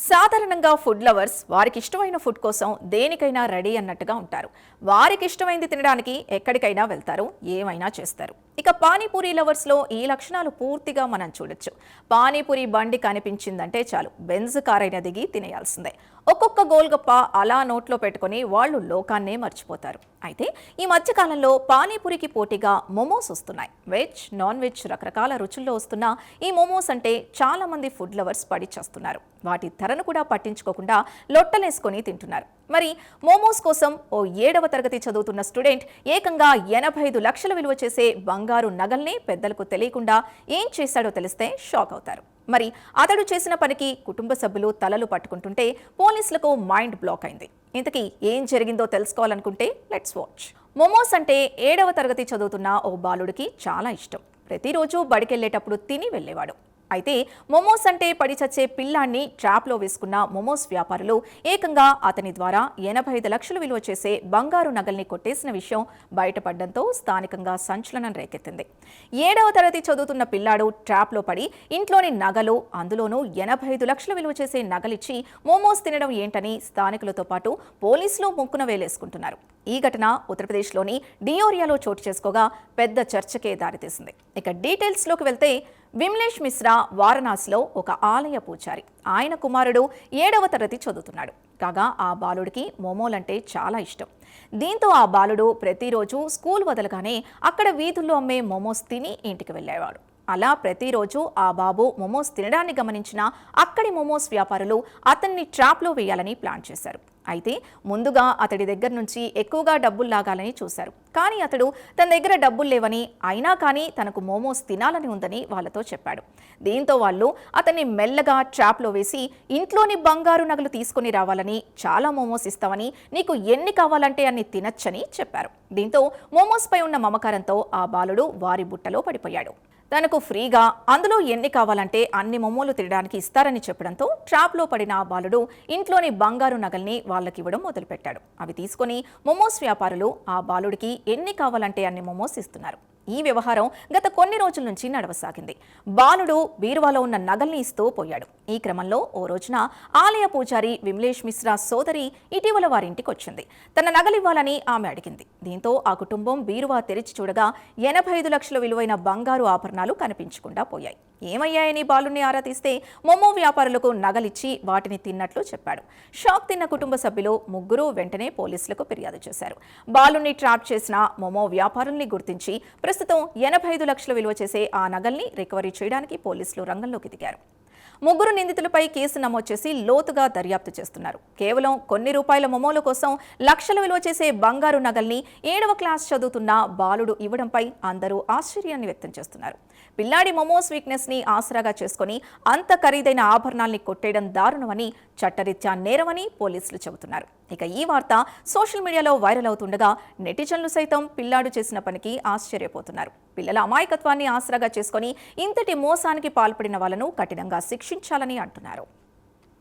సాధారణంగా food lovers వారికి ఇష్టమైన ఫుడ్ కోసం దేనికైనా రెడీ అన్నట్టుగా ఉంటారు. వారికి ఇష్టమైంది తినడానికి ఎక్కడికైనా వెళ్తారు, ఏమైనా చేస్తారు. ఇక పానీపూరి లవర్స్ లో ఈ లక్షణాలు పూర్తిగా మనం చూడొచ్చు. పానీపూరి బండి కనిపించిందంటే చాలు బెంజ్ కారైన దిగి తినేయాల్సిందే. ఒక్కొక్క గోల్గప్ప అలా నోట్లో పెట్టుకుని వాళ్ళు లోకాన్నే మర్చిపోతారు. అయితే ఈ మధ్య కాలంలో పానీపూరికి పోటీగా మోమోస్ వస్తున్నాయి. వెజ్, నాన్ వెజ్ రకరకాల రుచుల్లో వస్తున్న ఈ మోమోస్ అంటే చాలా మంది ఫుడ్ లవర్స్ పడి చేస్తున్నారు. వాటి ధరను కూడా పట్టించుకోకుండా లొట్టలేసుకొని తింటున్నారు. మరి మోమోస్ కోసం ఓ 7వ తరగతి చదువుతున్న స్టూడెంట్ ఏకంగా 85 లక్షల విలువ చేసే బంగారు నగల్ని పెద్దలకు తెలియకుండా ఏం చేశాడో తెలిస్తే షాక్ అవుతారు. మరి అతడు చేసిన పనికి కుటుంబ సభ్యులు తలలు పట్టుకుంటుంటే పోలీసులకు మైండ్ బ్లాక్ అయింది. ఇంతకీ ఏం జరిగిందో తెలుసుకోవాలనుకుంటే లెట్స్ వాచ్. మోమోస్ అంటే 7వ తరగతి చదువుతున్న ఓ బాలుడికి చాలా ఇష్టం. ప్రతిరోజు బడికెళ్లేటప్పుడు తిని వెళ్లేవాడు. అయితే మోమోస్ అంటే పడి చచ్చే పిల్లాన్ని ట్రాప్లో వేసుకున్న మోమోస్ వ్యాపారులు ఏకంగా అతని ద్వారా 85 లక్షలు విలువ చేసే బంగారు నగల్ని కొట్టేసిన విషయం బయటపడడంతో స్థానికంగా సంచలనం రేకెత్తింది. 7వ తరగతి చదువుతున్న పిల్లాడు ట్రాప్లో పడి ఇంట్లోని నగలు, అందులోనూ 85 లక్షలు విలువ చేసే నగలిచ్చి మోమోస్ తినడం ఏంటని స్థానికులతో పాటు పోలీసులు ముక్కున వేలేసుకుంటున్నారు. ఈ ఘటన ఉత్తరప్రదేశ్లోని డియోరియాలో చోటు చేసుకోగా పెద్ద చర్చకే దారితీసింది. ఇక డీటెయిల్స్లోకి వెళ్తే విమ్లేష్ మిశ్రా వారణాసిలో ఒక ఆలయ పూజారి. ఆయన కుమారుడు 7వ తరగతి చదువుతున్నాడు. కాగా ఆ బాలుడికి మోమోలంటే చాలా ఇష్టం. దీంతో ఆ బాలుడు ప్రతిరోజు స్కూల్ వదలగానే అక్కడ వీధుల్లో అమ్మే మోమోస్ తిని ఇంటికి వెళ్ళేవాడు. అలా ప్రతిరోజు ఆ బాబు మోమోస్ తినడాన్ని గమనించిన అక్కడి మోమోస్ వ్యాపారులు అతన్ని ట్రాప్లో వేయాలని ప్లాన్ చేశారు. అయితే ముందుగా అతడి దగ్గర నుంచి ఎక్కువగా డబ్బులు లాగాలని చూశారు. కానీ అతడు తన దగ్గర డబ్బులు లేవని, అయినా కానీ తనకు మోమోస్ తినాలని ఉందని వాళ్ళతో చెప్పాడు. దీంతో వాళ్ళు అతన్ని మెల్లగా ట్రాప్లో వేసి ఇంట్లోని బంగారు నగలు తీసుకుని రావాలని, చాలా మోమోస్ ఇస్తామని, నీకు ఎన్ని కావాలంటే అన్ని తినచ్చని చెప్పారు. దీంతో మోమోస్ పై ఉన్న మమకారంతో ఆ బాలుడు వారి బుట్టలో పడిపోయాడు. తనకు ఫ్రీగా అందులో ఎన్ని కావాలంటే అన్ని మోమోలు తినడానికి ఇస్తారని చెప్పడంతో ట్రాప్లో పడిన ఆ బాలుడు ఇంట్లోని బంగారు నగల్ని వాళ్ళకివ్వడం మొదలుపెట్టాడు. అవి తీసుకుని మోమోస్ వ్యాపారులు ఆ బాలుడికి ఎన్ని కావాలంటే అన్ని మోమోస్ ఇస్తున్నారు. ఈ వ్యవహారం గత కొన్ని రోజుల నుంచి నడవసాగింది. బాలుడు బీరువాలో ఉన్న నగల్ని ఇస్తూ పోయాడు. ఈ క్రమంలో ఓ రోజున ఆలయ పూజారి విమ్లేష్ మిశ్రా సోదరి ఇటీవల వారింటికి వచ్చింది. తన నగలివ్వాలని ఆమె అడిగింది. దీంతో ఆ కుటుంబం బీరువా తెరిచి చూడగా 85 లక్షల విలువైన బంగారు ఆభరణాలు కనిపించకుండా పోయాయి. ఏమయ్యాయని బాలుని ఆరా తీస్తే మోమో వ్యాపారులకు నగలిచ్చి వాటిని తిన్నట్లు చెప్పాడు. షాక్ తిన్న కుటుంబ సభ్యులు ముగ్గురు వెంటనే పోలీసులకు ఫిర్యాదు చేశారు. బాలుని ట్రాప్ చేసిన మోమో వ్యాపారుల్ని గుర్తించి ప్రస్తుతం 85 లక్షల విలువ చేసే ఆ నగల్ని రికవరీ చేయడానికి పోలీసులు రంగంలోకి దిగారు. ముగ్గురు నిందితులపై కేసు నమోదు చేసి లోతుగా దర్యాప్తు చేస్తున్నారు. కేవలం కొన్ని రూపాయల మోమోల కోసం లక్షల విలువ చేసే బంగారు నగల్ని 7వ క్లాస్ చదువుతున్న బాలుడు ఇవ్వడంపై అందరూ ఆశ్చర్యాన్ని వ్యక్తం చేస్తున్నారు. పిల్లాడి మోమోస్ వీక్నెస్ ని ఆసరాగా చేసుకుని అంత ఖరీదైన ఆభరణాల్ని కొట్టేయడం దారుణమని, చట్టరీత్యా నేరమని పోలీసులు చెబుతున్నారు. ఇక ఈ వార్త సోషల్ మీడియాలో వైరల్ అవుతుండగా నెటిజన్లు సైతం పిల్లాడు చేసిన పనికి ఆశ్చర్యపోతున్నారు. పిల్లల అమాయకత్వాన్ని ఆసరాగా చేసుకుని ఇంతటి మోసానికి పాల్పడిన వాళ్లను కఠినంగా శిక్షించాలని అంటున్నారు.